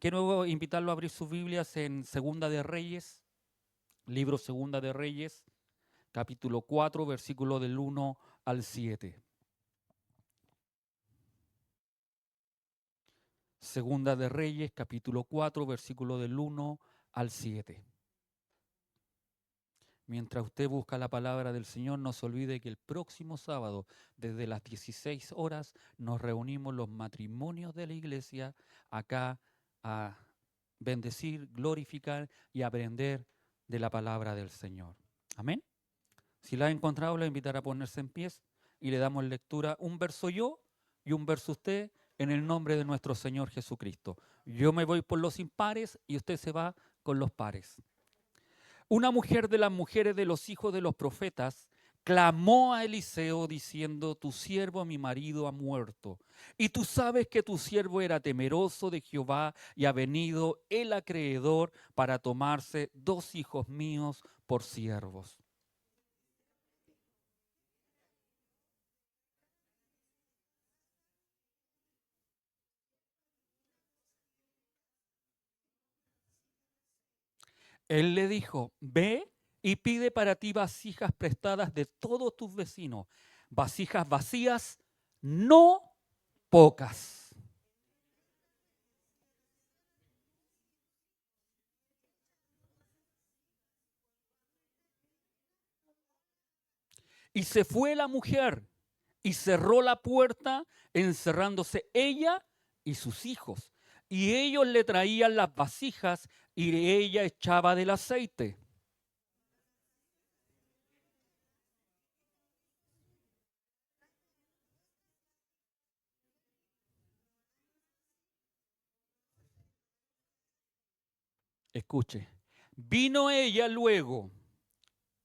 Quiero invitarlo a abrir sus Biblias en Segunda de Reyes, libro Segunda de Reyes, capítulo 4, versículo del 1 al 7. Segunda de Reyes, capítulo 4, versículo del 1 al 7. Mientras usted busca la palabra del Señor, no se olvide que el próximo sábado, desde las 16 horas, nos reunimos los matrimonios de la iglesia acá a bendecir, glorificar y aprender de la palabra del Señor. Amén. Si la ha encontrado, le invitaré a ponerse en pie y le damos lectura un verso yo y un verso usted en el nombre de nuestro Señor Jesucristo. Yo me voy por los impares y usted se va con los pares. Una mujer de las mujeres de los hijos de los profetas clamó a Eliseo diciendo: tu siervo, mi marido, ha muerto. Y tú sabes que tu siervo era temeroso de Jehová y ha venido el acreedor para tomarse 2 hijos míos por siervos. Él le dijo: ve y pide para ti vasijas prestadas de todos tus vecinos, vasijas vacías, no pocas. Y se fue la mujer y cerró la puerta, encerrándose ella y sus hijos. Y ellos le traían las vasijas y ella echaba del aceite. Escuche, vino ella luego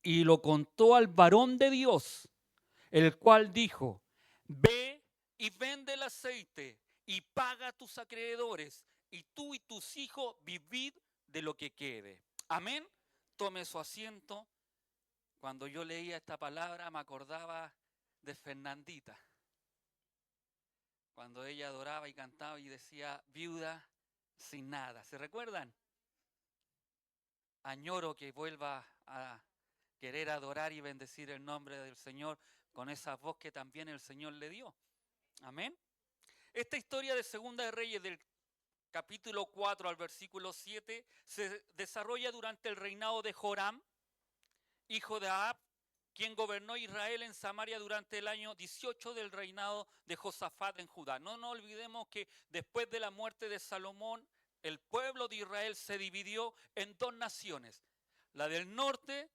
y lo contó al varón de Dios, el cual dijo: ve y vende el aceite y paga a tus acreedores, y tú y tus hijos vivid de lo que quede. Amén. Tome su asiento. Cuando yo leía esta palabra me acordaba de Fernandita, cuando ella adoraba y cantaba y decía: viuda sin nada. ¿Se recuerdan? Añoro que vuelva a querer adorar y bendecir el nombre del Señor con esa voz que también el Señor le dio. Amén. Esta historia de Segunda de Reyes del capítulo 4 al versículo 7 se desarrolla durante el reinado de Joram, hijo de Ahab, quien gobernó Israel en Samaria durante el año 18 del reinado de Josafat en Judá. No nos olvidemos que después de la muerte de Salomón, el pueblo de Israel se dividió en 2 naciones, la del norte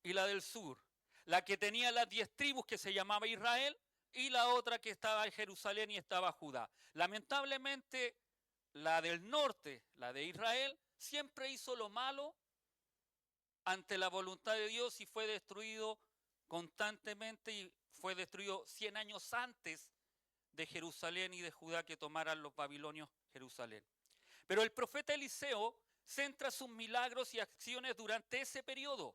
y la del sur. La que tenía las 10 tribus, que se llamaba Israel, y la otra que estaba en Jerusalén y estaba Judá. Lamentablemente, la del norte, la de Israel, siempre hizo lo malo ante la voluntad de Dios y fue destruido constantemente, y fue destruido 100 años antes de Jerusalén y de Judá que tomaran los babilonios Jerusalén. Pero el profeta Eliseo centra sus milagros y acciones durante ese periodo.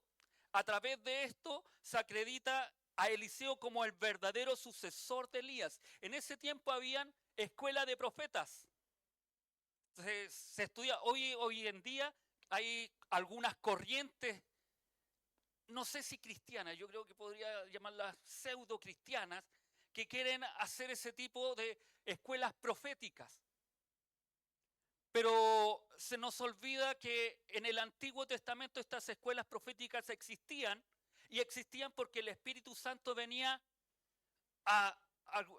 A través de esto se acredita a Eliseo como el verdadero sucesor de Elías. En ese tiempo habían escuela de profetas. Se estudia hoy en día, hay algunas corrientes, no sé si cristianas, yo creo que podría llamarlas pseudo cristianas, que quieren hacer ese tipo de escuelas proféticas. Pero se nos olvida que en el Antiguo Testamento estas escuelas proféticas existían, y existían porque el Espíritu Santo venía a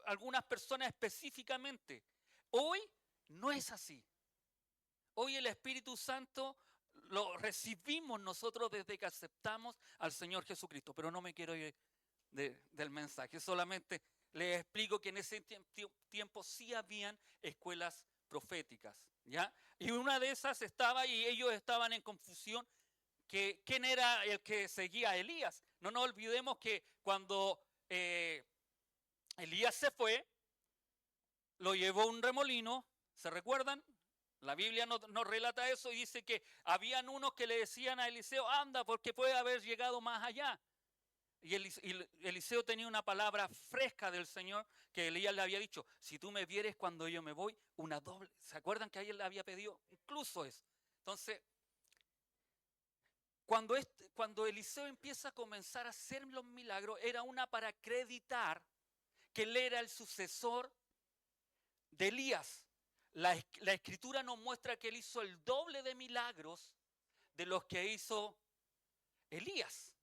algunas personas específicamente. Hoy no es así. Hoy el Espíritu Santo lo recibimos nosotros desde que aceptamos al Señor Jesucristo. Pero no me quiero ir del mensaje, solamente les explico que en ese tiempo sí habían escuelas proféticas, ¿ya? Y una de esas estaba, y ellos estaban en confusión, que quién era el que seguía a Elías. No nos olvidemos que cuando Elías se fue, lo llevó a un remolino, ¿se recuerdan? La Biblia nos relata eso y dice que habían unos que le decían a Eliseo: anda, porque puede haber llegado más allá. Y Eliseo tenía una palabra fresca del Señor que Elías le había dicho, si tú me vieres cuando yo me voy, una doble. ¿Se acuerdan que a él le había pedido incluso eso? Entonces, cuando Eliseo empieza a comenzar a hacer los milagros, era una para acreditar que él era el sucesor de Elías. La escritura nos muestra que él hizo el doble de milagros de los que hizo Elías.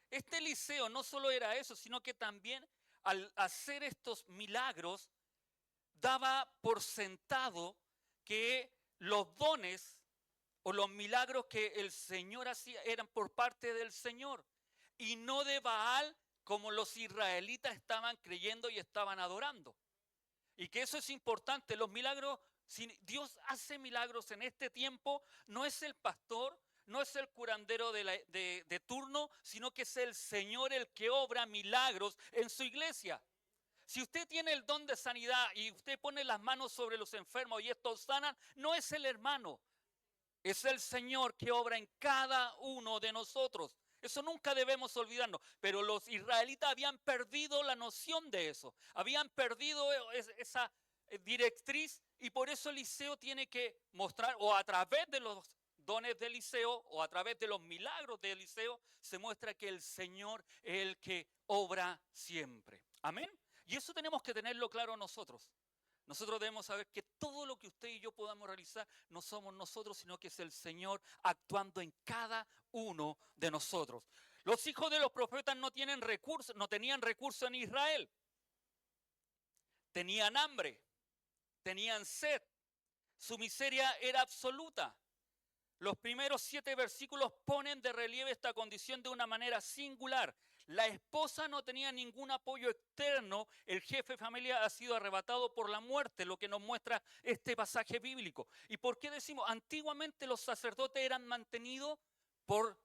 Este Eliseo no solo era eso, sino que también al hacer estos milagros daba por sentado que los dones o los milagros que el Señor hacía eran por parte del Señor y no de Baal como los israelitas estaban creyendo y estaban adorando. Y que eso es importante, los milagros, si Dios hace milagros en este tiempo, no es el pastor, no es el curandero de turno, sino que es el Señor el que obra milagros en su iglesia. Si usted tiene el don de sanidad y usted pone las manos sobre los enfermos y estos sanan, no es el hermano, es el Señor que obra en cada uno de nosotros. Eso nunca debemos olvidarnos. Pero los israelitas habían perdido la noción de eso. Habían perdido esa directriz y por eso Eliseo tiene que mostrar, o a través de los dones de Eliseo, o a través de los milagros de Eliseo, se muestra que el Señor es el que obra siempre. Amén. Y eso tenemos que tenerlo claro nosotros. Nosotros debemos saber que todo lo que usted y yo podamos realizar no somos nosotros, sino que es el Señor actuando en cada uno de nosotros. Los hijos de los profetas no tenían recursos en Israel. Tenían hambre, tenían sed. Su miseria era absoluta. Los primeros 7 versículos ponen de relieve esta condición de una manera singular. La esposa no tenía ningún apoyo externo, el jefe de familia ha sido arrebatado por la muerte, lo que nos muestra este pasaje bíblico. ¿Y por qué decimos? Antiguamente los sacerdotes eran mantenidos por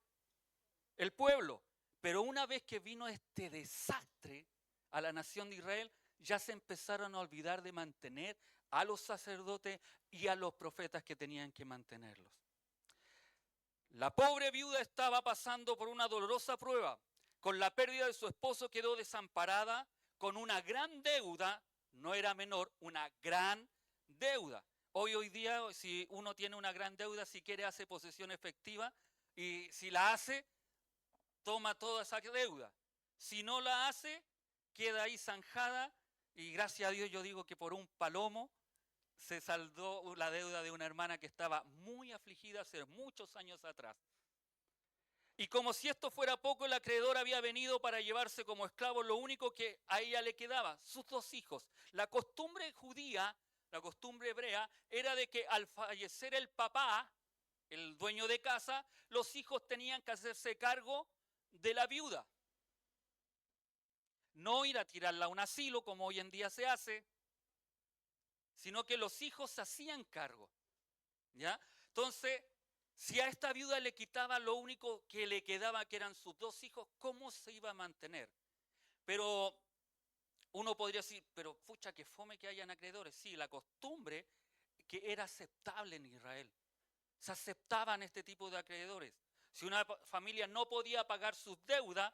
el pueblo, pero una vez que vino este desastre a la nación de Israel, ya se empezaron a olvidar de mantener a los sacerdotes y a los profetas que tenían que mantenerlos. La pobre viuda estaba pasando por una dolorosa prueba. Con la pérdida de su esposo quedó desamparada con una gran deuda, no era menor, una gran deuda. Hoy día, si uno tiene una gran deuda, si quiere hace posesión efectiva y si la hace, toma toda esa deuda. Si no la hace, queda ahí zanjada y gracias a Dios yo digo que por un palomo se saldó la deuda de una hermana que estaba muy afligida hace muchos años atrás. Y como si esto fuera poco, el acreedor había venido para llevarse como esclavo lo único que a ella le quedaba, sus 2 hijos. La costumbre judía, la costumbre hebrea, era de que al fallecer el papá, el dueño de casa, los hijos tenían que hacerse cargo de la viuda. No ir a tirarla a un asilo como hoy en día se hace, sino que los hijos se hacían cargo. ¿Ya? Entonces, si a esta viuda le quitaba lo único que le quedaba, que eran sus 2 hijos, ¿cómo se iba a mantener? Pero uno podría decir, pero pucha, que fome que hayan acreedores. Sí, la costumbre que era aceptable en Israel. Se aceptaban este tipo de acreedores. Si una familia no podía pagar sus deudas,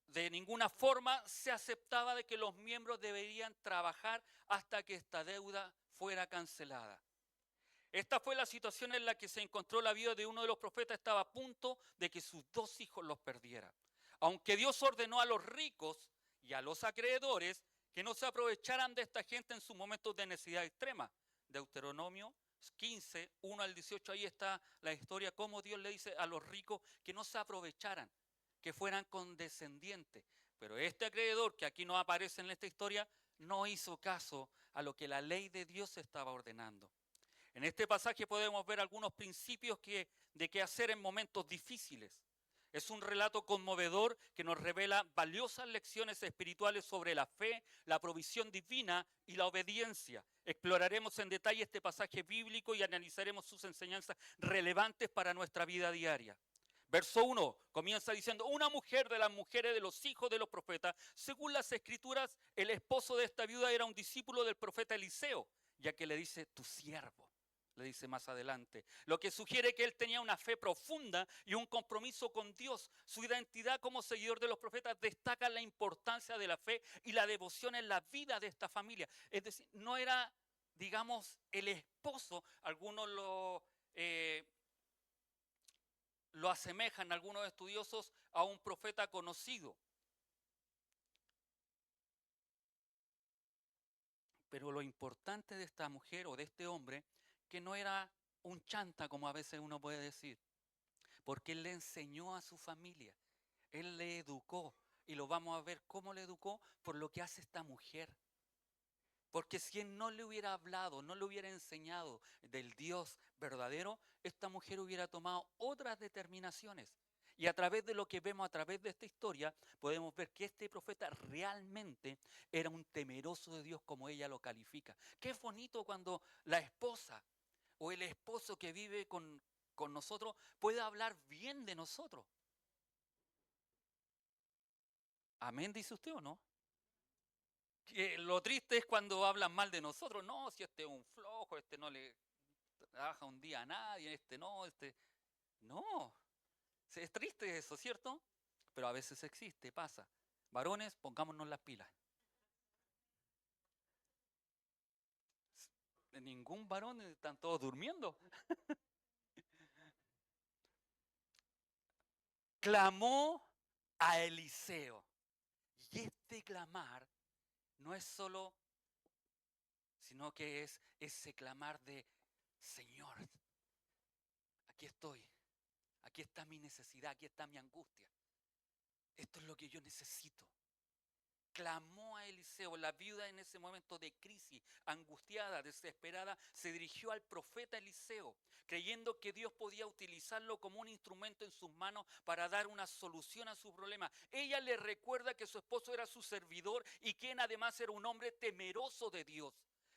de ninguna forma se aceptaba de que los miembros deberían trabajar hasta que esta deuda fuera cancelada. Esta fue la situación en la que se encontró la viuda de uno de los profetas. Estaba a punto de que sus 2 hijos los perdiera. Aunque Dios ordenó a los ricos y a los acreedores que no se aprovecharan de esta gente en sus momentos de necesidad extrema. Deuteronomio 15, 1 al 18, ahí está la historia, cómo Dios le dice a los ricos que no se aprovecharan, que fueran condescendientes. Pero este acreedor, que aquí no aparece en esta historia, no hizo caso a lo que la ley de Dios estaba ordenando. En este pasaje podemos ver algunos principios de qué hacer en momentos difíciles. Es un relato conmovedor que nos revela valiosas lecciones espirituales sobre la fe, la provisión divina y la obediencia. Exploraremos en detalle este pasaje bíblico y analizaremos sus enseñanzas relevantes para nuestra vida diaria. Verso 1 comienza diciendo, una mujer de las mujeres de los hijos de los profetas, según las escrituras, el esposo de esta viuda era un discípulo del profeta Eliseo, ya que le dice, tu siervo. le dice más adelante. Lo que sugiere que él tenía una fe profunda y un compromiso con Dios. Su identidad como seguidor de los profetas destaca la importancia de la fe y la devoción en la vida de esta familia. Es decir, no era, digamos, el esposo, algunos lo asemejan, algunos estudiosos, a un profeta conocido. Pero lo importante de esta mujer o de este hombre, que no era un chanta, como a veces uno puede decir, porque él le enseñó a su familia, él le educó, y lo vamos a ver cómo le educó por lo que hace esta mujer. Porque si él no le hubiera hablado, no le hubiera enseñado del Dios verdadero, esta mujer hubiera tomado otras determinaciones. Y a través de lo que vemos, a través de esta historia, podemos ver que este profeta realmente era un temeroso de Dios, como ella lo califica. Qué bonito cuando la esposa o el esposo que vive con nosotros puede hablar bien de nosotros. Amén, dice usted o no. Que lo triste es cuando hablan mal de nosotros. No, si este es un flojo, este no le trabaja un día a nadie, este no, este... No, es triste eso, ¿cierto? Pero a veces existe, pasa. Varones, pongámonos las pilas. Ningún varón, están todos durmiendo. Clamó a Eliseo. Y este clamar no es solo, sino que es ese clamar de, Señor, aquí estoy, aquí está mi necesidad, aquí está mi angustia. Esto es lo que yo necesito. Clamó a Eliseo. La viuda en ese momento de crisis, angustiada, desesperada, se dirigió al profeta Eliseo, creyendo que Dios podía utilizarlo como un instrumento en sus manos para dar una solución a su problema. Ella le recuerda que su esposo era su servidor y quien además era un hombre temeroso de Dios.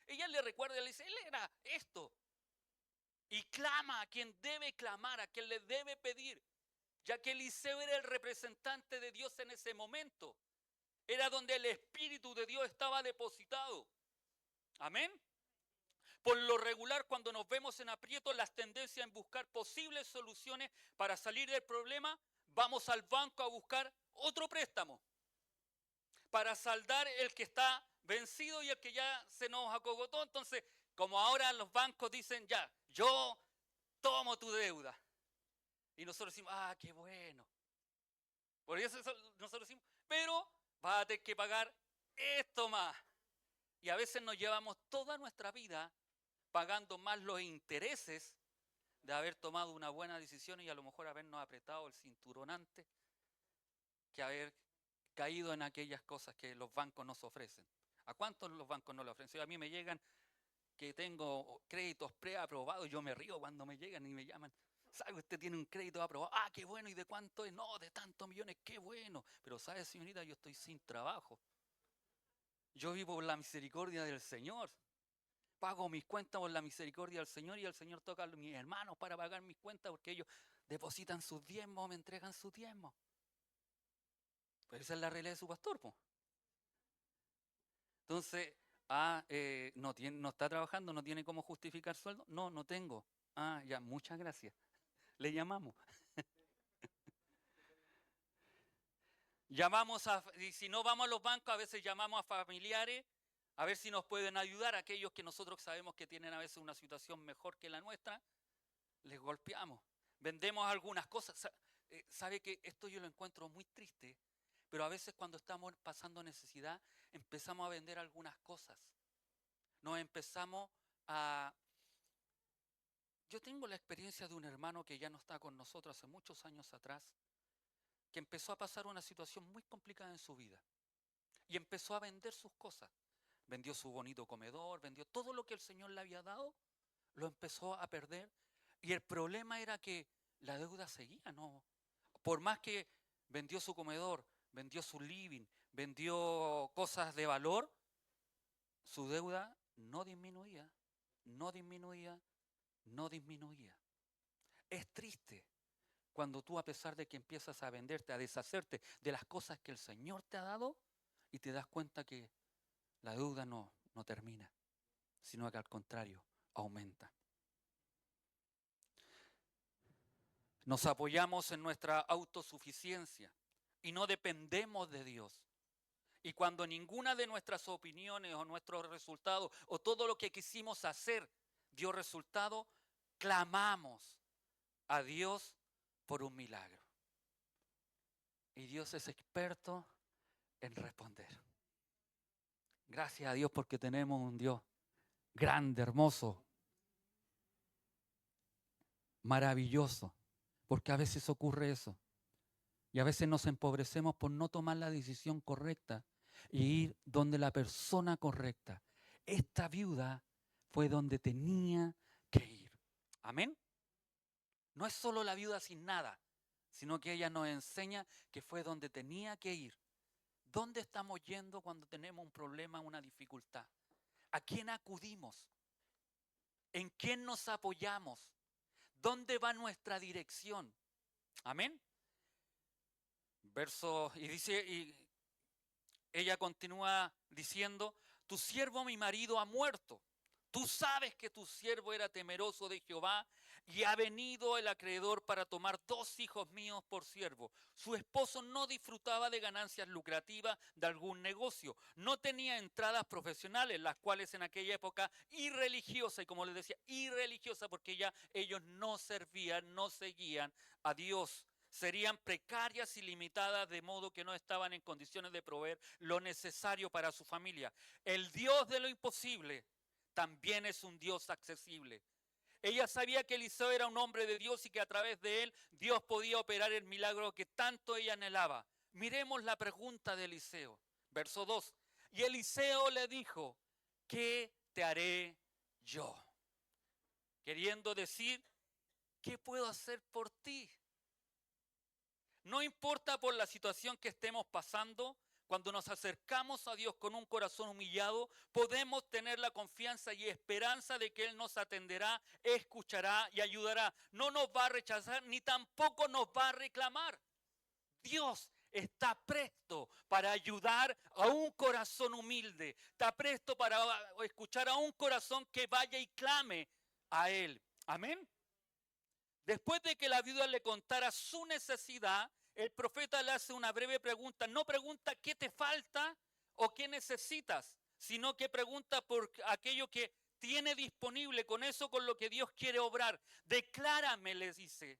Ella le recuerda, le dice, él era esto. Y clama a quien debe clamar, a quien le debe pedir, ya que Eliseo era el representante de Dios en ese momento. Era donde el Espíritu de Dios estaba depositado. Amén. Por lo regular, cuando nos vemos en aprietos, las tendencias en buscar posibles soluciones para salir del problema, vamos al banco a buscar otro préstamo para saldar el que está vencido y el que ya se nos acogotó. Entonces, como ahora los bancos dicen, ya, yo tomo tu deuda. Y nosotros decimos, ah, qué bueno. Por eso nosotros decimos, pero vas a tener que pagar esto más. Y a veces nos llevamos toda nuestra vida pagando más los intereses de haber tomado una buena decisión y a lo mejor habernos apretado el cinturón antes que haber caído en aquellas cosas que los bancos nos ofrecen. ¿A cuántos los bancos no le ofrecen? A mí me llegan que tengo créditos preaprobados, yo me río cuando me llegan y me llaman. ¿Sabe usted tiene un crédito aprobado? Ah, qué bueno, ¿y de cuánto es? No, de tantos millones, qué bueno. Pero ¿sabe, señorita? Yo estoy sin trabajo. Yo vivo por la misericordia del Señor. Pago mis cuentas por la misericordia del Señor y el Señor toca a mis hermanos para pagar mis cuentas porque ellos depositan sus diezmos, me entregan sus diezmos. Pero esa es la realidad de su pastor, po. Entonces, no está trabajando, no tiene cómo justificar sueldo. No, no tengo. Ah, ya, muchas gracias. Le llamamos. Y si no vamos a los bancos, a veces llamamos a familiares a ver si nos pueden ayudar. Aquellos que nosotros sabemos que tienen a veces una situación mejor que la nuestra, les golpeamos. Vendemos algunas cosas. Sabe que esto yo lo encuentro muy triste, pero a veces cuando estamos pasando necesidad, empezamos a vender algunas cosas. Nos empezamos a... Yo tengo la experiencia de un hermano que ya no está con nosotros hace muchos años atrás, que empezó a pasar una situación muy complicada en su vida y empezó a vender sus cosas. Vendió su bonito comedor, vendió todo lo que el Señor le había dado, lo empezó a perder. Y el problema era que la deuda seguía, ¿no? Por más que vendió su comedor, vendió su living, vendió cosas de valor, su deuda no disminuía, no disminuía, no disminuía. Es triste cuando tú, a pesar de que empiezas a venderte, a deshacerte de las cosas que el Señor te ha dado, y te das cuenta que la deuda no termina, sino que al contrario, aumenta. Nos apoyamos en nuestra autosuficiencia y no dependemos de Dios. Y cuando ninguna de nuestras opiniones o nuestros resultados o todo lo que quisimos hacer dio resultado, clamamos a Dios por un milagro. Y Dios es experto en responder. Gracias a Dios porque tenemos un Dios grande, hermoso, maravilloso. Porque a veces ocurre eso. Y a veces nos empobrecemos por no tomar la decisión correcta y ir donde la persona correcta. Esta viuda fue donde tenía que ir. Amén. No es solo la viuda sin nada, sino que ella nos enseña que fue donde tenía que ir. ¿Dónde estamos yendo cuando tenemos un problema, una dificultad? ¿A quién acudimos? ¿En quién nos apoyamos? ¿Dónde va nuestra dirección? Amén. Y ella continúa diciendo, tu siervo mi marido ha muerto. Tú sabes que tu siervo era temeroso de Jehová y ha venido el acreedor para tomar 2 hijos míos por siervo. Su esposo no disfrutaba de ganancias lucrativas de algún negocio. No tenía entradas profesionales, las cuales en aquella época irreligiosa, y como les decía, irreligiosa porque ya ellos no servían, no seguían a Dios. Serían precarias y limitadas de modo que no estaban en condiciones de proveer lo necesario para su familia. El Dios de lo imposible también es un Dios accesible. Ella sabía que Eliseo era un hombre de Dios y que a través de él Dios podía operar el milagro que tanto ella anhelaba. Miremos la pregunta de Eliseo, verso 2. Y Eliseo le dijo, ¿qué te haré yo? Queriendo decir, ¿qué puedo hacer por ti? No importa por la situación que estemos pasando, cuando nos acercamos a Dios con un corazón humillado, podemos tener la confianza y esperanza de que Él nos atenderá, escuchará y ayudará. No nos va a rechazar ni tampoco nos va a reclamar. Dios está presto para ayudar a un corazón humilde. Está presto para escuchar a un corazón que vaya y clame a Él. Amén. Después de que la viuda le contara su necesidad, el profeta le hace una breve pregunta. No pregunta qué te falta o qué necesitas, sino que pregunta por aquello que tiene disponible, con eso con lo que Dios quiere obrar. Declárame, les dice,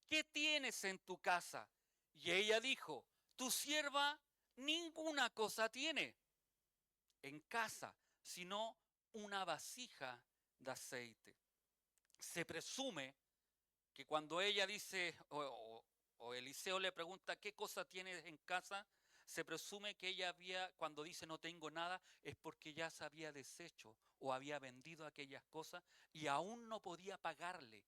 ¿qué tienes en tu casa? Y ella dijo, tu sierva ninguna cosa tiene en casa, sino una vasija de aceite. Se presume que cuando ella dice, o Eliseo le pregunta qué cosa tienes en casa, se presume que ella cuando dice no tengo nada, es porque ya se había deshecho o había vendido aquellas cosas y aún no podía pagarle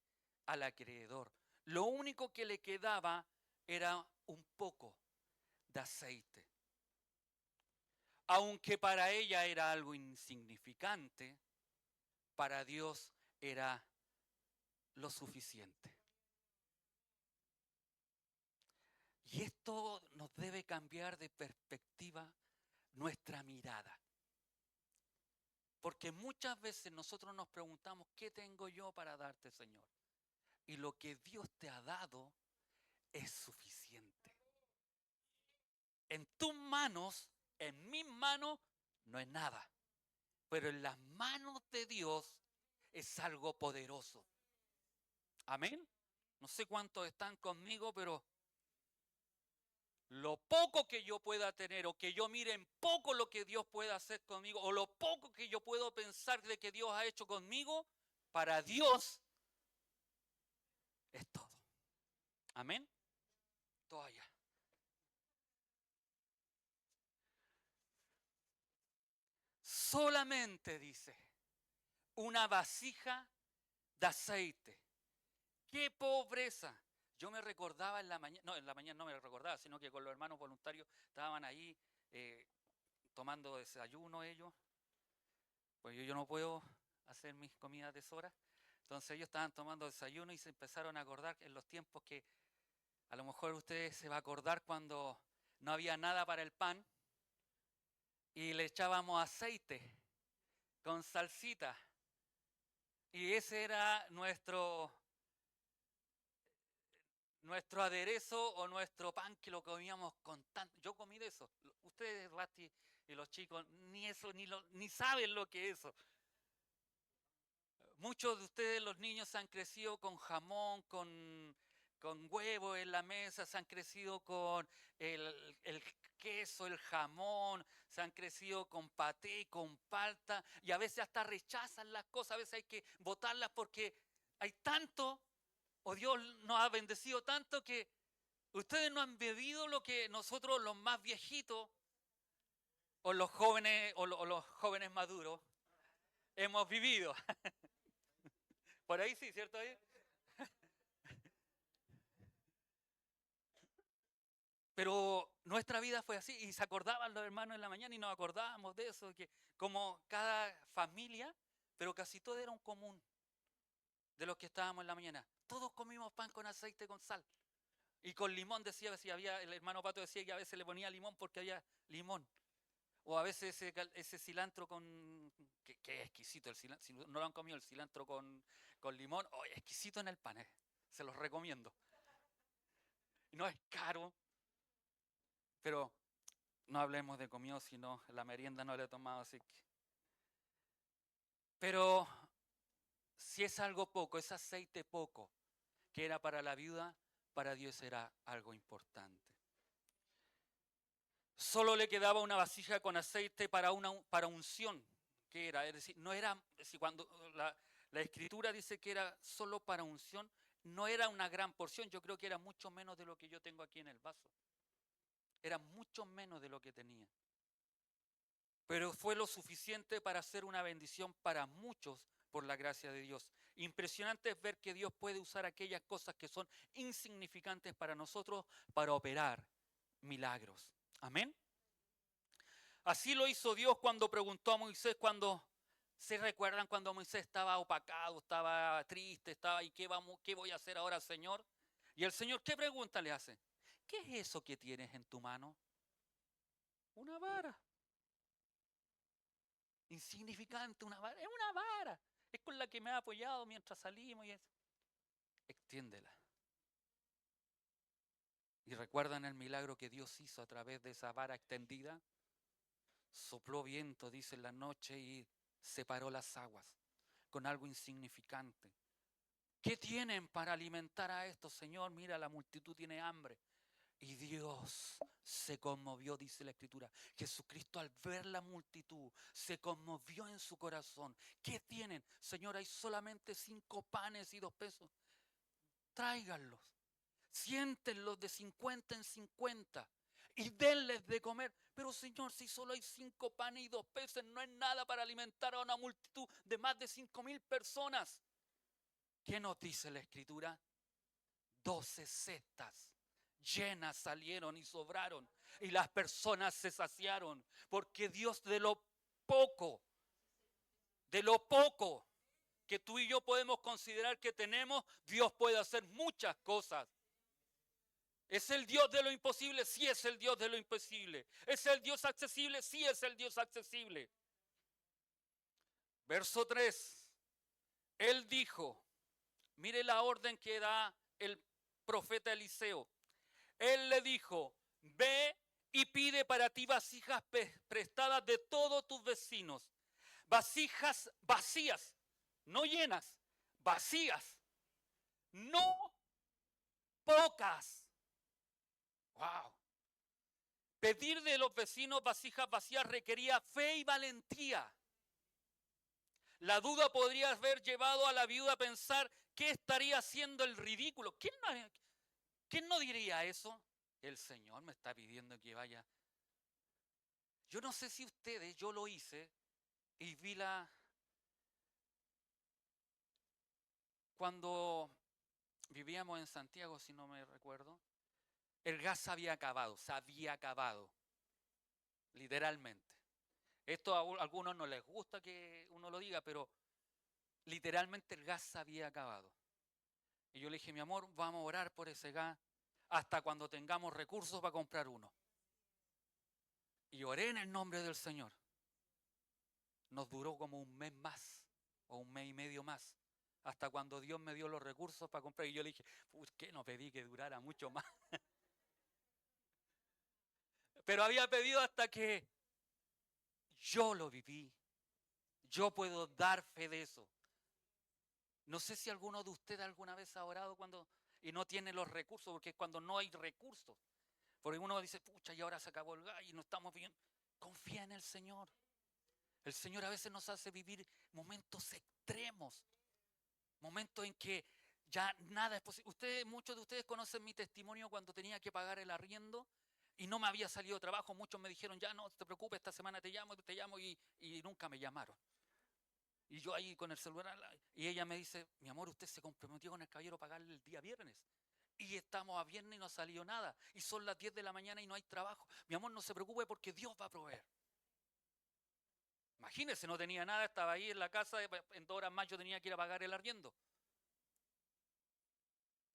al acreedor. Lo único que le quedaba era un poco de aceite. Aunque para ella era algo insignificante, para Dios era lo suficiente. Y esto nos debe cambiar de perspectiva nuestra mirada. Porque muchas veces nosotros nos preguntamos, ¿qué tengo yo para darte, Señor? Y lo que Dios te ha dado es suficiente. En tus manos, en mis manos, no es nada. Pero en las manos de Dios es algo poderoso. Amén. No sé cuántos están conmigo, pero lo poco que yo pueda tener o que yo mire en poco lo que Dios puede hacer conmigo o lo poco que yo puedo pensar de que Dios ha hecho conmigo, para Dios es todo. Amén. Todo allá. Solamente dice una vasija de aceite. ¡Qué pobreza! Yo me recordaba en la mañana no me recordaba, sino que con los hermanos voluntarios estaban ahí tomando desayuno ellos, pues yo no puedo hacer mis comidas de deshora. Entonces ellos estaban tomando desayuno y se empezaron a acordar en los tiempos que a lo mejor ustedes se va a acordar cuando no había nada para el pan y le echábamos aceite con salsita. Y ese era nuestro aderezo o nuestro pan que lo comíamos con tanto. Yo comí de eso. Ustedes, Basti y los chicos, ni eso, ni saben lo que es eso. Muchos de ustedes, los niños, han crecido con jamón, con huevo en la mesa, se han crecido con el queso, el jamón, se han crecido con paté, con palta, y a veces hasta rechazan las cosas, a veces hay que botarlas porque hay tanto, o Dios nos ha bendecido tanto que ustedes no han bebido lo que nosotros, los más viejitos, o los jóvenes, o los jóvenes maduros, hemos vivido. Por ahí sí, ¿cierto? Pero nuestra vida fue así y se acordaban los hermanos en la mañana y nos acordábamos de eso, que como cada familia, pero casi todo era un común de los que estábamos en la mañana. Todos comimos pan con aceite con sal y con limón, decía, si había, el hermano Pato decía que a veces le ponía limón porque había limón. O a veces ese cilantro que es exquisito, el cilantro, si no lo han comido, el cilantro con limón, oh, es exquisito en el pan, se los recomiendo. No es caro, pero no hablemos de comida, sino la merienda no la he tomado, así que. Pero si es algo poco, es aceite poco, que era para la viuda, para Dios era algo importante. Solo le quedaba una vasija con aceite para unción, que era, es decir, no era, si cuando la escritura dice que era solo para unción, no era una gran porción, yo creo que era mucho menos de lo que yo tengo aquí en el vaso. Era mucho menos de lo que tenía. Pero fue lo suficiente para hacer una bendición para muchos por la gracia de Dios. Impresionante es ver que Dios puede usar aquellas cosas que son insignificantes para nosotros para operar milagros. Amén. Así lo hizo Dios cuando preguntó a Moisés, cuando se recuerdan cuando Moisés estaba opacado, estaba triste, estaba ¿y qué voy a hacer ahora, Señor? Y el Señor, ¿qué pregunta le hace? ¿Qué es eso que tienes en tu mano? Una vara. Insignificante, una vara. Es una vara. Es con la que me ha apoyado mientras salimos y es. Extiéndela. Y recuerdan el milagro que Dios hizo a través de esa vara extendida. Sopló viento, dice, en la noche y separó las aguas con algo insignificante. ¿Qué tienen para alimentar a esto, Señor? Mira, la multitud tiene hambre. Y Dios se conmovió, dice la Escritura. Jesucristo, al ver la multitud, se conmovió en su corazón. ¿Qué tienen? Señor, hay solamente 5 panes y 2 pesos. Tráiganlos. Siéntenlos de 50 en 50 y denles de comer. Pero Señor, si solo hay 5 panes y 2 peces, no es nada para alimentar a una multitud de más de 5,000 personas. ¿Qué nos dice la Escritura? 12 cestas llenas salieron y sobraron, y las personas se saciaron, porque Dios de lo poco que tú y yo podemos considerar que tenemos, Dios puede hacer muchas cosas. ¿Es el Dios de lo imposible? Sí, es el Dios de lo imposible. ¿Es el Dios accesible? Sí, es el Dios accesible. Verso 3. Él dijo, mire la orden que da el profeta Eliseo. Él le dijo, ve y pide para ti vasijas prestadas de todos tus vecinos. Vasijas vacías, no llenas, vacías, no pocas. Wow. Pedir de los vecinos vasijas vacías requería fe y valentía. La duda podría haber llevado a la viuda a pensar qué estaría haciendo el ridículo. ¿Quién no diría eso? El Señor me está pidiendo que vaya. Yo no sé si ustedes, yo lo hice y vi cuando vivíamos en Santiago, si no me recuerdo, el gas se había acabado, literalmente. Esto a algunos no les gusta que uno lo diga, pero literalmente el gas se había acabado. Y yo le dije, mi amor, vamos a orar por ese gas hasta cuando tengamos recursos para comprar uno. Y oré en el nombre del Señor. Nos duró como un mes más o un mes y medio más hasta cuando Dios me dio los recursos para comprar. Y yo le dije, ¿por qué no pedí que durara mucho más? Pero había pedido hasta que yo lo viví. Yo puedo dar fe de eso. No sé si alguno de ustedes alguna vez ha orado y no tiene los recursos, porque es cuando no hay recursos. Porque uno dice, pucha, y ahora se acabó el gas y no estamos bien. Confía en el Señor. El Señor a veces nos hace vivir momentos extremos, momentos en que ya nada es posible. Muchos de ustedes conocen mi testimonio cuando tenía que pagar el arriendo y no me había salido trabajo. Muchos me dijeron, ya no te preocupes, esta semana te llamo y nunca me llamaron. Y yo ahí con el celular, y ella me dice, mi amor, usted se comprometió con el caballero a pagarle el día viernes. Y estamos a viernes y no salió nada. Y son las 10 de la mañana y no hay trabajo. Mi amor, no se preocupe porque Dios va a proveer. Imagínese, no tenía nada, estaba ahí en la casa, en 2 horas más yo tenía que ir a pagar el arriendo.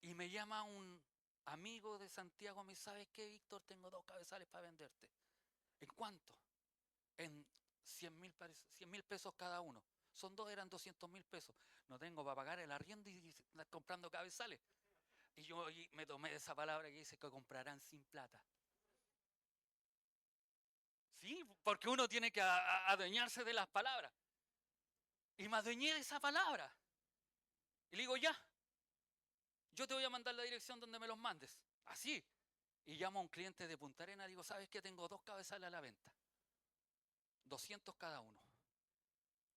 Y me llama un amigo de Santiago, me dice, ¿sabes qué, Víctor? Tengo 2 cabezales para venderte. ¿En cuánto? En 100.000 pesos cada uno. Son 2, eran 200.000 pesos. No tengo para pagar el arriendo y comprando cabezales. Y yo me tomé esa palabra que dice que comprarán sin plata. Sí, porque uno tiene que adueñarse de las palabras. Y me adueñé de esa palabra. Y le digo, ya, yo te voy a mandar la dirección donde me los mandes. Así. Y llamo a un cliente de Punta Arenas, digo, ¿sabes qué? Tengo 2 cabezales a la venta. 200 cada uno.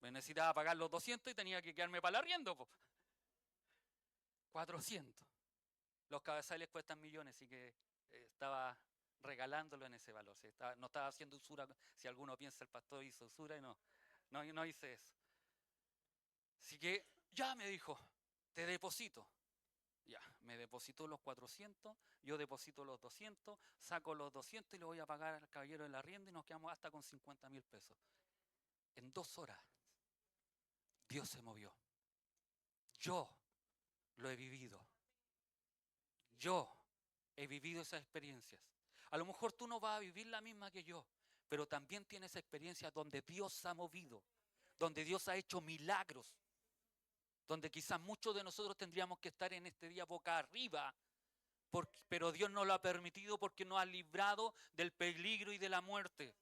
Me necesitaba pagar los 200 y tenía que quedarme para el arriendo. 400. Los cabezales cuestan millones, así que estaba regalándolo en ese valor. No estaba haciendo usura. Si alguno piensa el pastor hizo usura, y no hice eso. Así que ya me dijo, te deposito. Ya, me depositó los 400, yo deposito los 200, saco los 200 y le voy a pagar al caballero del arriendo y nos quedamos hasta con 50.000 pesos. En 2 horas, Dios se movió. Yo lo he vivido. Yo he vivido esas experiencias. A lo mejor tú no vas a vivir la misma que yo, pero también tienes experiencias donde Dios se ha movido, donde Dios ha hecho milagros, donde quizás muchos de nosotros tendríamos que estar en este día boca arriba, pero Dios no lo ha permitido porque nos ha librado del peligro y de la muerte.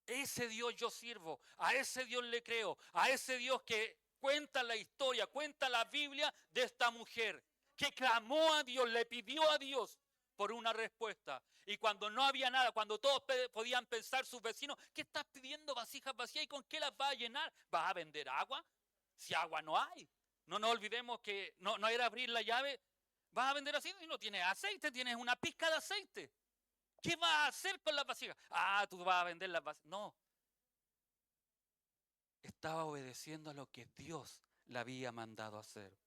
Ese Dios yo sirvo, a ese Dios le creo, a ese Dios que cuenta la historia, cuenta la Biblia de esta mujer que clamó a Dios, le pidió a Dios por una respuesta. Y cuando no había nada, cuando todos podían pensar sus vecinos, ¿qué estás pidiendo vasijas vacías y con qué las vas a llenar? ¿Vas a vender agua? Si agua no hay. No nos olvidemos que no era abrir la llave. ¿Vas a vender así? Y no tienes aceite, tienes una pizca de aceite. ¿Qué vas a hacer con las vasijas? Ah, tú vas a vender las vasijas. No. Estaba obedeciendo a lo que Dios le había mandado hacer.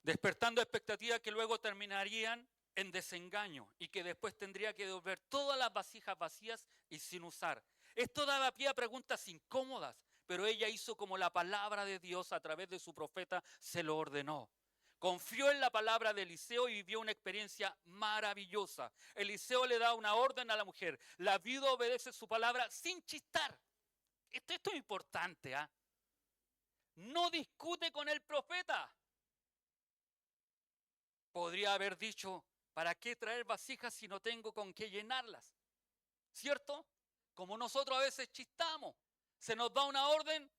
Despertando expectativas que luego terminarían en desengaño y que después tendría que devolver todas las vasijas vacías y sin usar. Esto daba pie a preguntas incómodas, pero ella hizo como la palabra de Dios a través de su profeta se lo ordenó. Confió en la palabra de Eliseo y vivió una experiencia maravillosa. Eliseo le da una orden a la mujer. La viuda obedece su palabra sin chistar. Esto es importante, ¿eh? No discute con el profeta. Podría haber dicho, ¿para qué traer vasijas si no tengo con qué llenarlas? ¿Cierto? Como nosotros a veces chistamos. Se nos da una orden.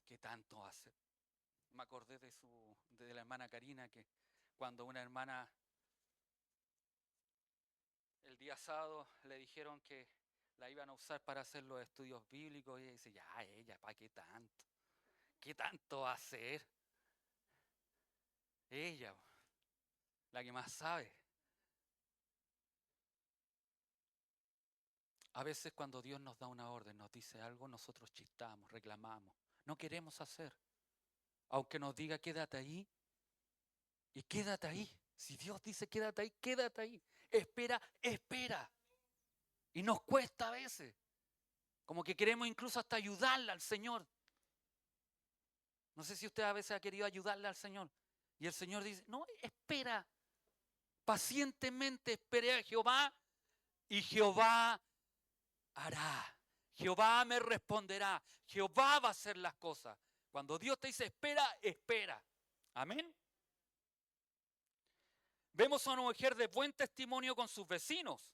¿Qué tanto hace? Me acordé de la hermana Karina, que cuando una hermana el día sábado le dijeron que la iban a usar para hacer los estudios bíblicos y ella dice, ya ella, ¿para qué tanto? ¿Qué tanto va a hacer? Ella, la que más sabe. A veces cuando Dios nos da una orden, nos dice algo, nosotros chistamos, reclamamos, no queremos hacer. Aunque nos diga quédate ahí, y quédate ahí. Si Dios dice quédate ahí, quédate ahí. Espera, espera. Y nos cuesta a veces. Como que queremos incluso hasta ayudarle al Señor. No sé si usted a veces ha querido ayudarle al Señor. Y el Señor dice, no, espera. Pacientemente esperé a Jehová y Jehová hará. Jehová me responderá. Jehová va a hacer las cosas. Cuando Dios te dice espera, espera. Amén. Vemos a una mujer de buen testimonio con sus vecinos.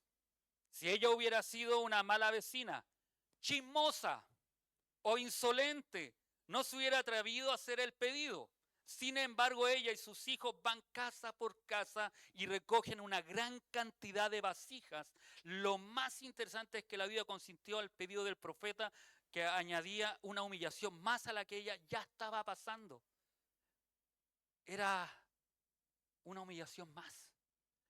Si ella hubiera sido una mala vecina, chismosa o insolente, no se hubiera atrevido a hacer el pedido. Sin embargo, ella y sus hijos van casa por casa y recogen una gran cantidad de vasijas. Lo más interesante es que la Biblia consintió al pedido del profeta, que añadía una humillación más a la que ella ya estaba pasando. Era una humillación más.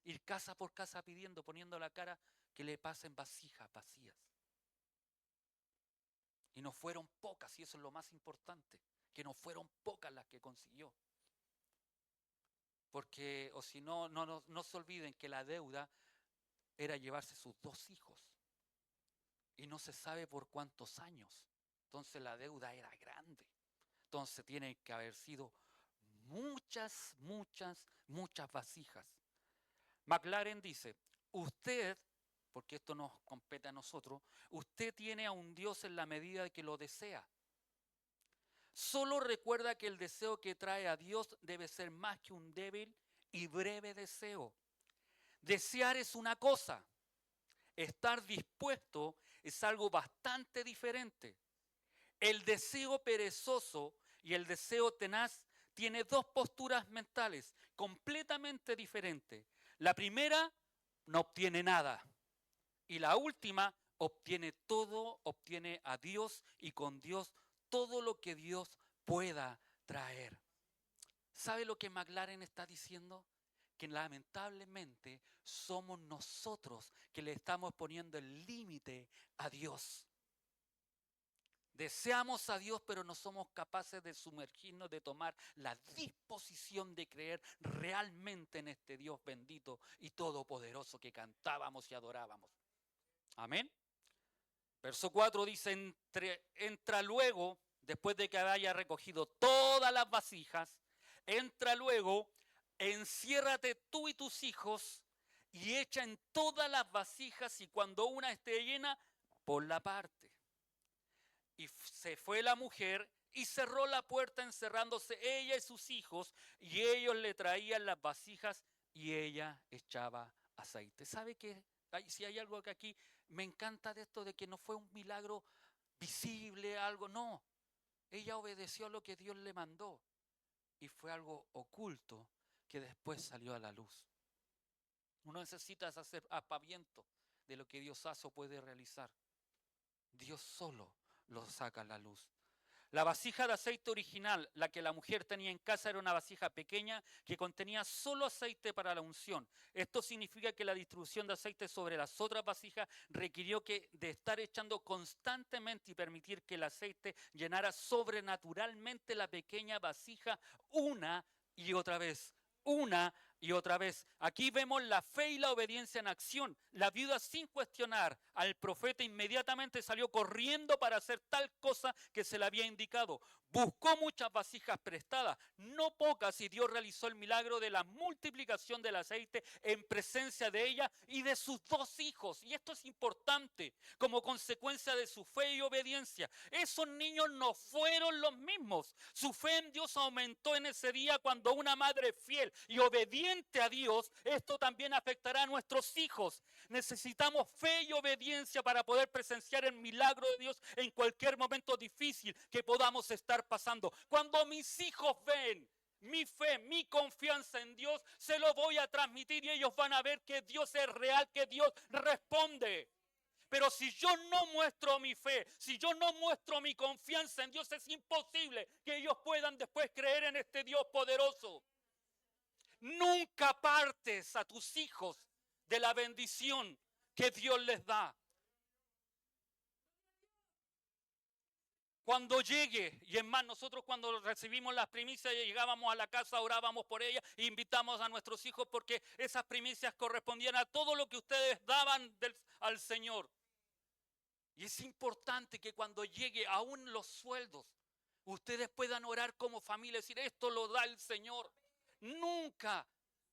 Ir casa por casa pidiendo, poniendo la cara, que le pasen vasijas vacías. Y no fueron pocas, y eso es lo más importante, que no fueron pocas las que consiguió. Porque, o si no, no se olviden que la deuda era llevarse sus 2 hijos. Y no se sabe por cuántos años. Entonces la deuda era grande. Entonces tiene que haber sido muchas vasijas. McLaren dice, usted, porque esto nos compete a nosotros, usted tiene a un Dios en la medida de que lo desea. Solo recuerda que el deseo que trae a Dios debe ser más que un débil y breve deseo. Desear es una cosa, estar dispuesto es algo bastante diferente. El deseo perezoso y el deseo tenaz tiene 2 posturas mentales completamente diferentes. La primera no obtiene nada y la última obtiene todo, obtiene a Dios y con Dios todo lo que Dios pueda traer. ¿Sabe lo que McLaren está diciendo? Que lamentablemente somos nosotros que le estamos poniendo el límite a Dios. Deseamos a Dios, pero no somos capaces de sumergirnos, de tomar la disposición de creer realmente en este Dios bendito y todopoderoso que cantábamos y adorábamos. Amén. Verso 4 dice, entra luego, después de que haya recogido todas las vasijas, entra luego, enciérrate tú y tus hijos y echa en todas las vasijas y cuando una esté llena, ponla aparte. Y se fue la mujer y cerró la puerta encerrándose ella y sus hijos y ellos le traían las vasijas y ella echaba aceite. ¿Sabe qué? Si hay algo que aquí me encanta de esto de que no fue un milagro visible, algo, no. Ella obedeció a lo que Dios le mandó y fue algo oculto que después salió a la luz. Uno necesita hacer aspaviento de lo que Dios hace o puede realizar. Dios solo lo saca a la luz. La vasija de aceite original, la que la mujer tenía en casa, era una vasija pequeña que contenía solo aceite para la unción. Esto significa que la distribución de aceite sobre las otras vasijas requirió de estar echando constantemente y permitir que el aceite llenara sobrenaturalmente la pequeña vasija una y otra vez. Una y otra vez. Aquí vemos la fe y la obediencia en acción. La viuda, sin cuestionar al profeta, inmediatamente salió corriendo para hacer tal cosa que se le había indicado. Buscó muchas vasijas prestadas, no pocas, y Dios realizó el milagro de la multiplicación del aceite en presencia de ella y de sus 2 hijos. Y esto es importante, como consecuencia de su fe y obediencia. Esos niños no fueron los mismos. Su fe en Dios aumentó en ese día cuando una madre fiel y obediente a Dios, esto también afectará a nuestros hijos. Necesitamos fe y obediencia para poder presenciar el milagro de Dios en cualquier momento difícil que podamos estar pasando. Cuando mis hijos ven mi fe, mi confianza en Dios, se lo voy a transmitir y ellos van a ver que Dios es real, que Dios responde. Pero si yo no muestro mi fe, si yo no muestro mi confianza en Dios, es imposible que ellos puedan después creer en este Dios poderoso. Nunca apartes a tus hijos de la bendición que Dios les da. Cuando llegue, y es más, nosotros cuando recibimos las primicias llegábamos a la casa, orábamos por ellas e invitamos a nuestros hijos porque esas primicias correspondían a todo lo que ustedes daban al Señor. Y es importante que cuando llegue aún los sueldos, ustedes puedan orar como familia y decir, esto lo da el Señor. Nunca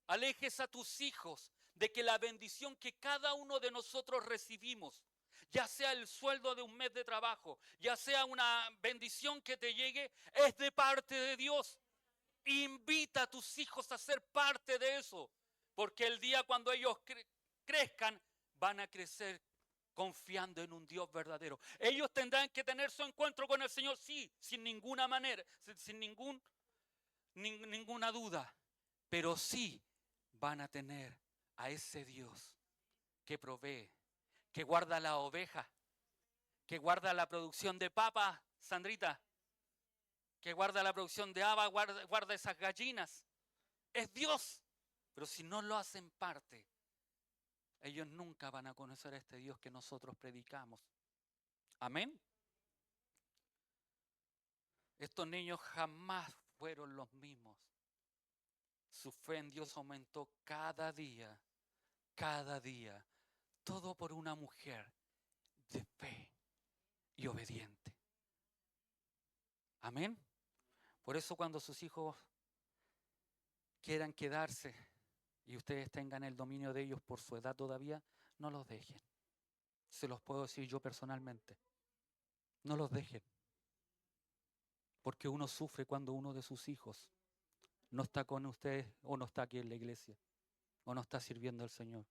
alejes a tus hijos de que la bendición que cada uno de nosotros recibimos, ya sea el sueldo de un mes de trabajo, ya sea una bendición que te llegue, es de parte de Dios. Invita a tus hijos a ser parte de eso, porque el día cuando ellos crezcan, van a crecer confiando en un Dios verdadero. Ellos tendrán que tener su encuentro con el Señor, sí, sin ninguna manera, sin ninguna duda, pero sí van a tener a ese Dios que provee, que guarda la oveja, que guarda la producción de papa, Sandrita, que guarda la producción de haba, guarda esas gallinas. Es Dios. Pero si no lo hacen parte, ellos nunca van a conocer a este Dios que nosotros predicamos. Amén. Estos niños jamás fueron los mismos. Su fe en Dios aumentó cada día, cada día. Todo por una mujer de fe y obediente. Amén. Por eso cuando sus hijos quieran quedarse y ustedes tengan el dominio de ellos por su edad todavía, no los dejen. Se los puedo decir yo personalmente. No los dejen. Porque uno sufre cuando uno de sus hijos no está con ustedes o no está aquí en la iglesia o no está sirviendo al Señor.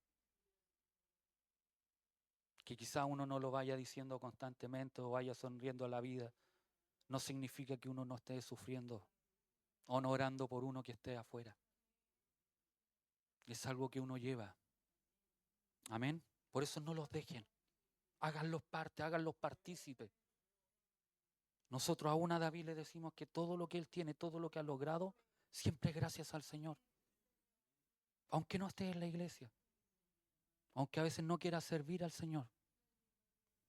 Que quizá uno no lo vaya diciendo constantemente o vaya sonriendo a la vida, no significa que uno no esté sufriendo o no orando por uno que esté afuera. Es algo que uno lleva. Amén. Por eso no los dejen. Háganlos parte, háganlos partícipes. Nosotros aún a David le decimos que todo lo que él tiene, todo lo que ha logrado, siempre es gracias al Señor. Aunque no esté en la iglesia. Aunque a veces no quiera servir al Señor.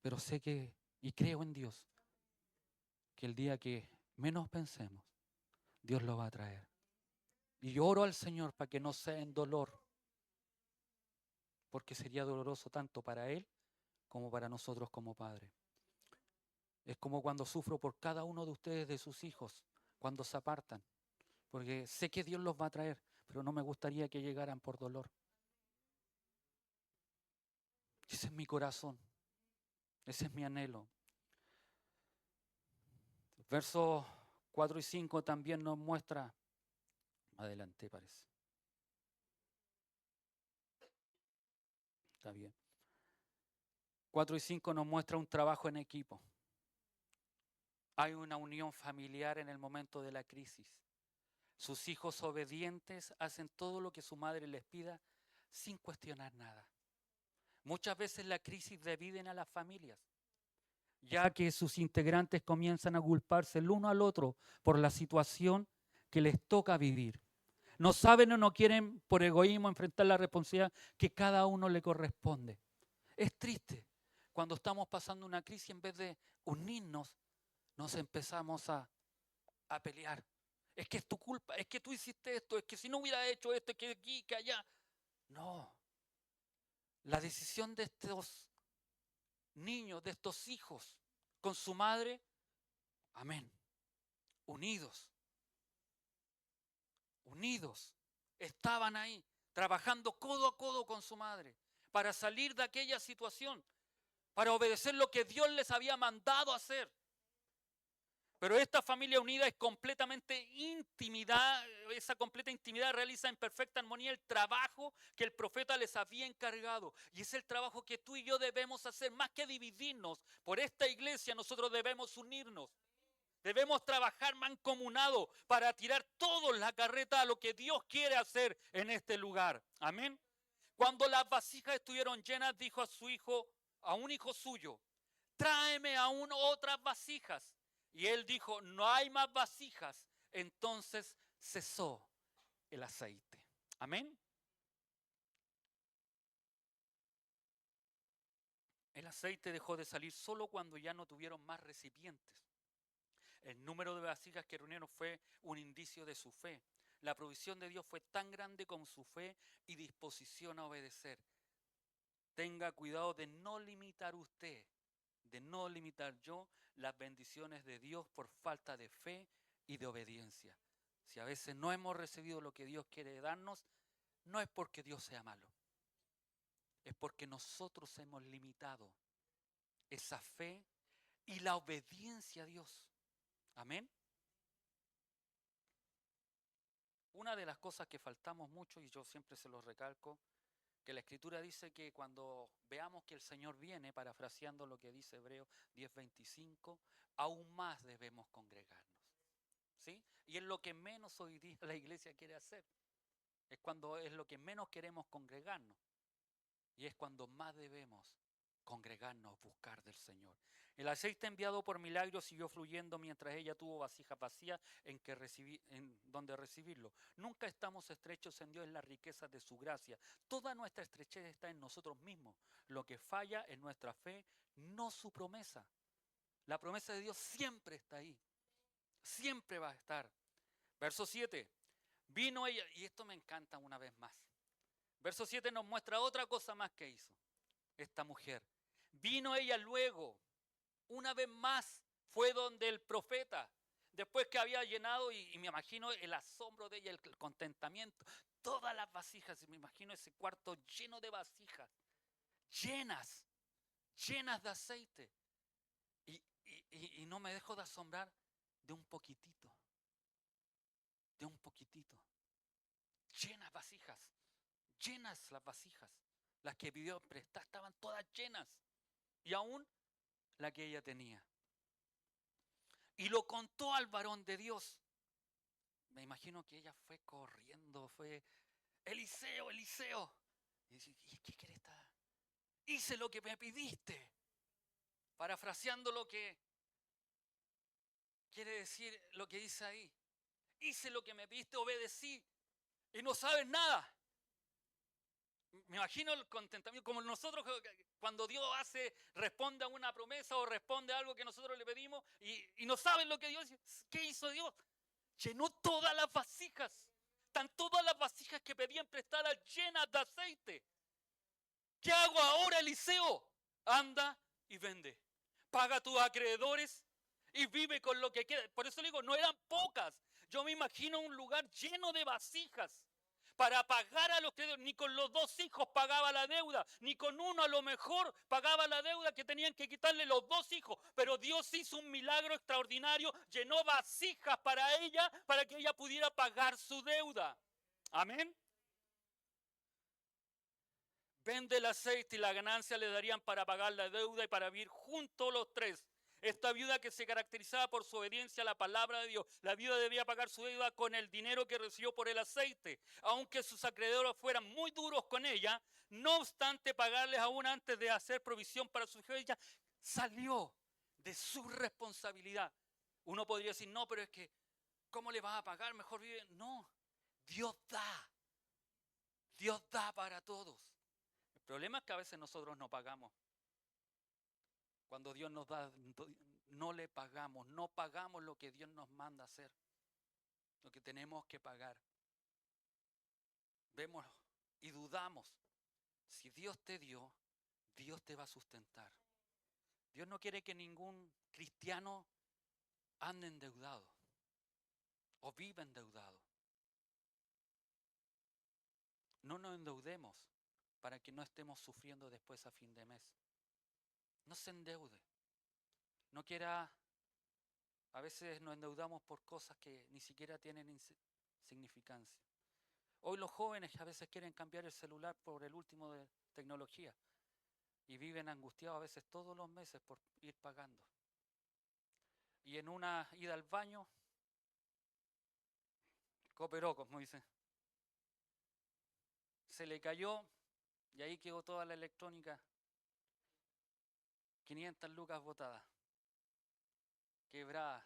Pero sé que, y creo en Dios, que el día que menos pensemos, Dios lo va a traer. Y yo oro al Señor para que no sea en dolor, porque sería doloroso tanto para Él como para nosotros como padres. Es como cuando sufro por cada uno de ustedes, de sus hijos, cuando se apartan, porque sé que Dios los va a traer, pero no me gustaría que llegaran por dolor. Ese es mi corazón, ese es mi anhelo. Versos 4 y 5 también nos muestra, adelante parece. Está bien. 4 y 5 nos muestra un trabajo en equipo. Hay una unión familiar en el momento de la crisis. Sus hijos obedientes hacen todo lo que su madre les pida sin cuestionar nada. Muchas veces la crisis divide a las familias, ya que sus integrantes comienzan a culparse el uno al otro por la situación que les toca vivir. No saben o no quieren por egoísmo enfrentar la responsabilidad que cada uno le corresponde. Es triste cuando estamos pasando una crisis, en vez de unirnos, nos empezamos a pelear. Es que es tu culpa, es que tú hiciste esto, es que si no hubiera hecho esto, es que aquí, que allá. No. La decisión de estos niños, de estos hijos, con su madre, amén, unidos, estaban ahí, trabajando codo a codo con su madre, para salir de aquella situación, para obedecer lo que Dios les había mandado hacer. Pero esta familia unida es completamente intimidad, esa completa intimidad realiza en perfecta armonía el trabajo que el profeta les había encargado. Y es el trabajo que tú y yo debemos hacer, más que dividirnos. Por esta iglesia nosotros debemos unirnos. Debemos trabajar mancomunado para tirar todos la carreta a lo que Dios quiere hacer en este lugar. Amén. Cuando las vasijas estuvieron llenas, dijo a su hijo, a un hijo suyo, tráeme aún otras vasijas. Y él dijo, no hay más vasijas. Entonces cesó el aceite. Amén. El aceite dejó de salir solo cuando ya no tuvieron más recipientes. El número de vasijas que reunieron fue un indicio de su fe. La provisión de Dios fue tan grande como su fe y disposición a obedecer. Tenga cuidado de no limitar usted, de no limitar yo las bendiciones de Dios por falta de fe y de obediencia. Si a veces no hemos recibido lo que Dios quiere darnos, no es porque Dios sea malo, es porque nosotros hemos limitado esa fe y la obediencia a Dios. Amén. Una de las cosas que faltamos mucho, y yo siempre se los recalco, que la Escritura dice que cuando veamos que el Señor viene, parafraseando lo que dice Hebreos 10:25, aún más debemos congregarnos. ¿Sí? Y es lo que menos hoy día la iglesia quiere hacer. Es lo que menos queremos congregarnos. Y es cuando más debemos congregarnos, buscar del Señor. El aceite enviado por milagro siguió fluyendo mientras ella tuvo vasijas vacías en donde recibirlo. Nunca estamos estrechos en Dios en las riquezas de su gracia. Toda nuestra estrechez está en nosotros mismos. Lo que falla es nuestra fe, no su promesa. La promesa de Dios siempre está ahí. Siempre va a estar. Verso 7. Vino ella, y esto me encanta una vez más. Verso 7 nos muestra otra cosa más que hizo esta mujer. Vino ella luego, una vez más, fue donde el profeta, después que había llenado, y me imagino el asombro de ella, el contentamiento, todas las vasijas, y me imagino ese cuarto lleno de vasijas, llenas, llenas de aceite. Y no me dejo de asombrar de un poquitito, llenas vasijas, llenas las vasijas, las que pidió prestar estaban todas llenas, y aún la que ella tenía. Y lo contó al varón de Dios. Me imagino que ella fue corriendo, fue Eliseo, Eliseo. Y dice, ¿y qué quiere esta? Hice lo que me pidiste. Parafraseando lo que quiere decir, lo que dice ahí. Hice lo que me pediste, obedecí. Y no sabes nada. Me imagino el contentamiento, como nosotros cuando Dios responde a una promesa o responde a algo que nosotros le pedimos y no saben lo que Dios dice. ¿Qué hizo Dios? Llenó todas las vasijas. Están todas las vasijas que pedían prestadas llenas de aceite. ¿Qué hago ahora, Eliseo? Anda y vende. Paga a tus acreedores y vive con lo que queda. Por eso le digo, no eran pocas. Yo me imagino un lugar lleno de vasijas para pagar a los credores. Ni con los 2 hijos pagaba la deuda, ni con uno a lo mejor pagaba la deuda que tenían que quitarle los 2 hijos. Pero Dios hizo un milagro extraordinario, llenó vasijas para ella, para que ella pudiera pagar su deuda. Amén. Vende el aceite y la ganancia le darían para pagar la deuda y para vivir juntos los tres. Esta viuda que se caracterizaba por su obediencia a la palabra de Dios, la viuda debía pagar su deuda con el dinero que recibió por el aceite. Aunque sus acreedores fueran muy duros con ella, no obstante pagarles aún antes de hacer provisión para su hija, ella salió de su responsabilidad. Uno podría decir, no, pero es que, ¿cómo le vas a pagar? Mejor vive. No, Dios da. Dios da para todos. El problema es que a veces nosotros no pagamos. Cuando Dios nos da, no le pagamos, no pagamos lo que Dios nos manda hacer, lo que tenemos que pagar. Vemos y dudamos. Si Dios te dio, Dios te va a sustentar. Dios no quiere que ningún cristiano ande endeudado o viva endeudado. No nos endeudemos para que no estemos sufriendo después a fin de mes. No se endeude. No quiera. A veces nos endeudamos por cosas que ni siquiera tienen significancia. Hoy los jóvenes a veces quieren cambiar el celular por el último de tecnología y viven angustiados a veces todos los meses por ir pagando. Y en una ida al baño, cooperó, como dicen, se le cayó y ahí quedó toda la electrónica, 500 lucas botadas, quebradas.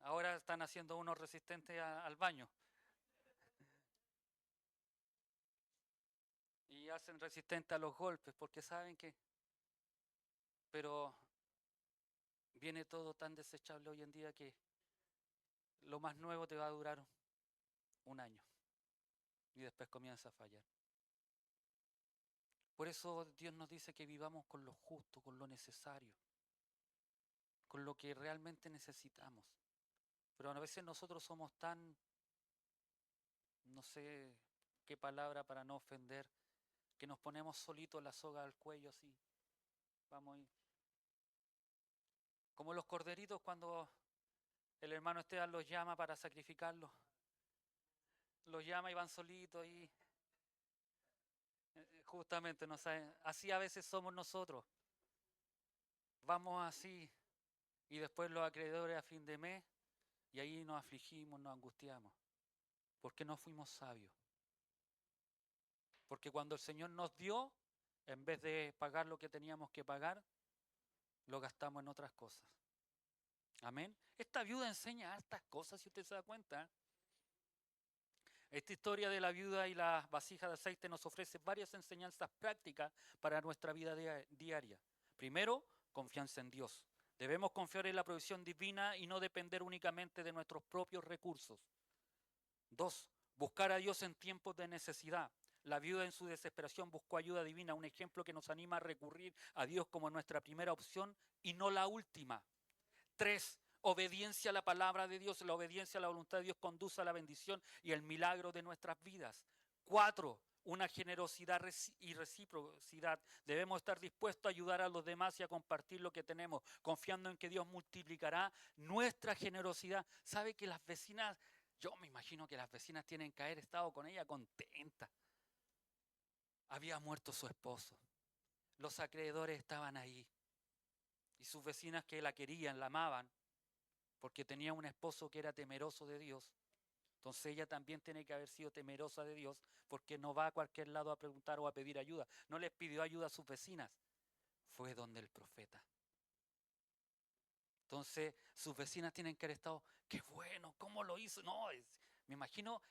Ahora están haciendo unos resistentes al baño. Y hacen resistente a los golpes porque saben que. Pero viene todo tan desechable hoy en día que lo más nuevo te va a durar un año y después comienza a fallar. Por eso Dios nos dice que vivamos con lo justo, con lo necesario, con lo que realmente necesitamos. Pero a veces nosotros somos tan, no sé qué palabra para no ofender, que nos ponemos solitos la soga al cuello así, Vamos a ir. Como los corderitos cuando el hermano Esteban los llama para sacrificarlos. Los llama y van solitos y justamente no saben. Así a veces somos nosotros. Vamos así y después los acreedores a fin de mes y ahí nos afligimos, nos angustiamos. Porque no fuimos sabios. Porque cuando el Señor nos dio, en vez de pagar lo que teníamos que pagar, lo gastamos en otras cosas. Amén. Esta viuda enseña hartas cosas, si usted se da cuenta. Esta historia de la viuda y la vasija de aceite nos ofrece varias enseñanzas prácticas para nuestra vida diaria. Primero, confianza en Dios. Debemos confiar en la provisión divina y no depender únicamente de nuestros propios recursos. 2. Buscar a Dios en tiempos de necesidad. La viuda en su desesperación buscó ayuda divina, un ejemplo que nos anima a recurrir a Dios como nuestra primera opción y no la última. 3. Obediencia a la palabra de Dios. La obediencia a la voluntad de Dios conduce a la bendición y el milagro de nuestras vidas. 4. Una generosidad y reciprocidad. Debemos estar dispuestos a ayudar a los demás y a compartir lo que tenemos, confiando en que Dios multiplicará nuestra generosidad. ¿Sabe que las vecinas, yo me imagino que las vecinas tienen que haber estado con ella contentas? Había muerto su esposo. Los acreedores estaban ahí. Y sus vecinas que la querían, la amaban, porque tenía un esposo que era temeroso de Dios. Entonces ella también tiene que haber sido temerosa de Dios, porque no va a cualquier lado a preguntar o a pedir ayuda. No les pidió ayuda a sus vecinas, fue donde el profeta. Entonces sus vecinas tienen que haber estado, qué bueno, ¿cómo lo hizo? No, me imagino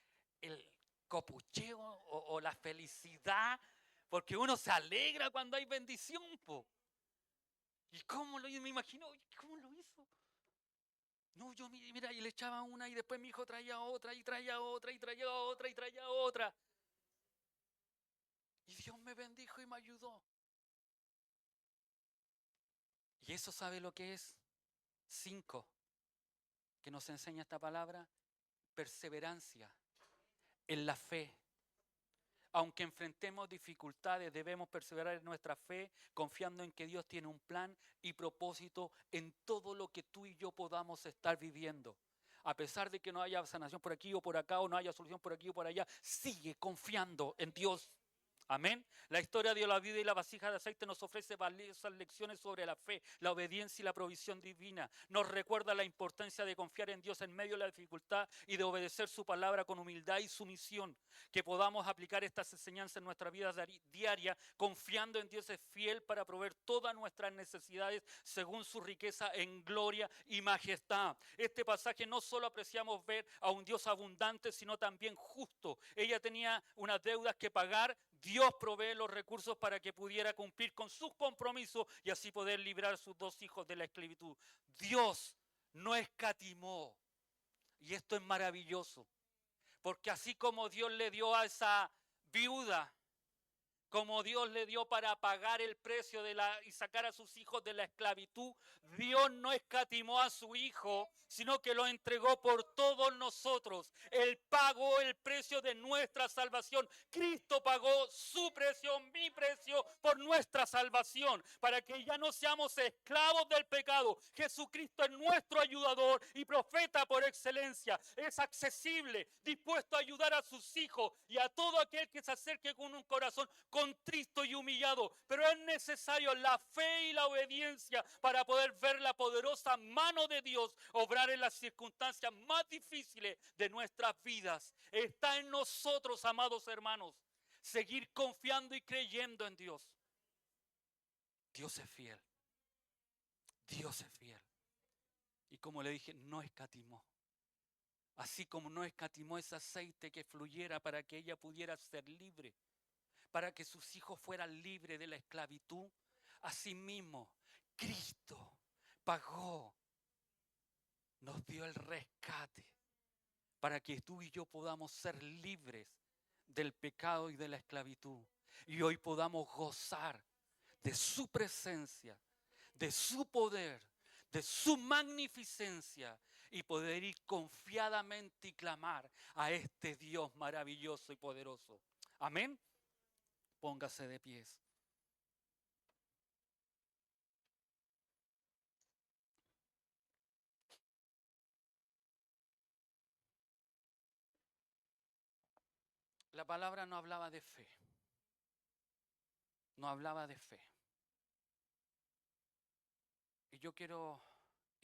el copucheo o la felicidad, porque uno se alegra cuando hay bendición, po. ¿Y cómo lo hizo? Me imagino, ¿cómo lo hizo? No, yo mira, y le echaba una y después mi hijo traía otra y traía otra y traía otra y traía otra. Y Dios me bendijo y me ayudó. ¿Y eso sabe lo que es? 5, que nos enseña esta palabra, perseverancia en la fe. Aunque enfrentemos dificultades, debemos perseverar en nuestra fe, confiando en que Dios tiene un plan y propósito en todo lo que tú y yo podamos estar viviendo. A pesar de que no haya sanación por aquí o por acá, o no haya solución por aquí o por allá, sigue confiando en Dios. Amén. La historia de la viuda y la vasija de aceite nos ofrece valiosas lecciones sobre la fe, la obediencia y la provisión divina. Nos recuerda la importancia de confiar en Dios en medio de la dificultad y de obedecer su palabra con humildad y sumisión. Que podamos aplicar estas enseñanzas en nuestra vida diaria, confiando en Dios es fiel para proveer todas nuestras necesidades según su riqueza en gloria y majestad. Este pasaje no solo apreciamos ver a un Dios abundante, sino también justo. Ella tenía unas deudas que pagar. Dios provee los recursos para que pudiera cumplir con sus compromisos y así poder librar a sus 2 hijos de la esclavitud. Dios no escatimó. Y esto es maravilloso. Porque así como Dios le dio a esa viuda, como Dios le dio para pagar el precio y sacar a sus hijos de la esclavitud, Dios no escatimó a su Hijo, sino que lo entregó por todos nosotros. Él pagó el precio de nuestra salvación. Cristo pagó su precio, mi precio, por nuestra salvación, para que ya no seamos esclavos del pecado. Jesucristo es nuestro ayudador y profeta por excelencia. Es accesible, dispuesto a ayudar a sus hijos y a todo aquel que se acerque con un corazón contristo y humillado, pero es necesario la fe y la obediencia para poder ver la poderosa mano de Dios obrar en las circunstancias más difíciles de nuestras vidas. Está en nosotros, amados hermanos, seguir confiando y creyendo en Dios. Dios es fiel. Dios es fiel. Y como le dije, no escatimó. Así como no escatimó ese aceite que fluyera para que ella pudiera ser libre, para que sus hijos fueran libres de la esclavitud, asimismo, Cristo pagó, nos dio el rescate para que tú y yo podamos ser libres del pecado y de la esclavitud. Y hoy podamos gozar de su presencia, de su poder, de su magnificencia y poder ir confiadamente y clamar a este Dios maravilloso y poderoso. Amén. Póngase de pies. la palabra no hablaba de fe. No hablaba de fe. Y yo quiero